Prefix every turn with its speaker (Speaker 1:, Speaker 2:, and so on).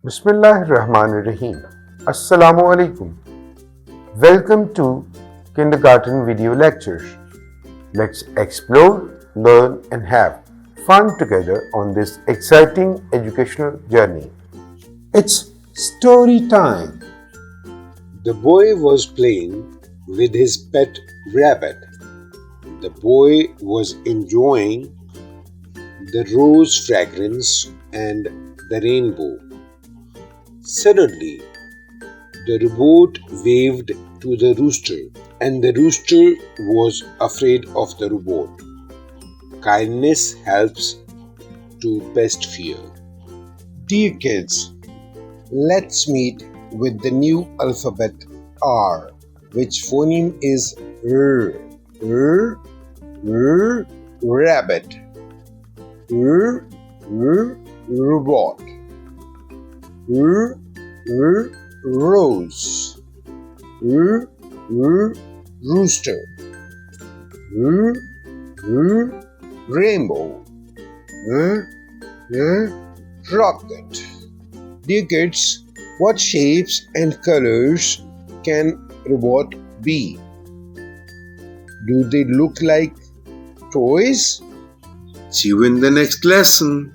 Speaker 1: Bismillahirrahmanirrahim. Assalamu alaikum. Welcome to Kindergarten Video Lectures. Let's explore, learn, and have fun together on this exciting educational journey. It's story time.
Speaker 2: The boy was playing with his pet rabbit. The boy was enjoying the rose fragrance and the rainbow. Suddenly, the robot waved to the rooster, and the rooster was afraid of the robot. Kindness helps to best fear.
Speaker 3: Dear kids, let's meet with the new alphabet R, which phoneme is R. R, R, rabbit. R, R, robot. R, R, rose. R, R, rooster. R, R, rainbow. R, R, rocket. Dear kids, what shapes and colors can robot be? Do they look like toys?
Speaker 2: See you in the next lesson.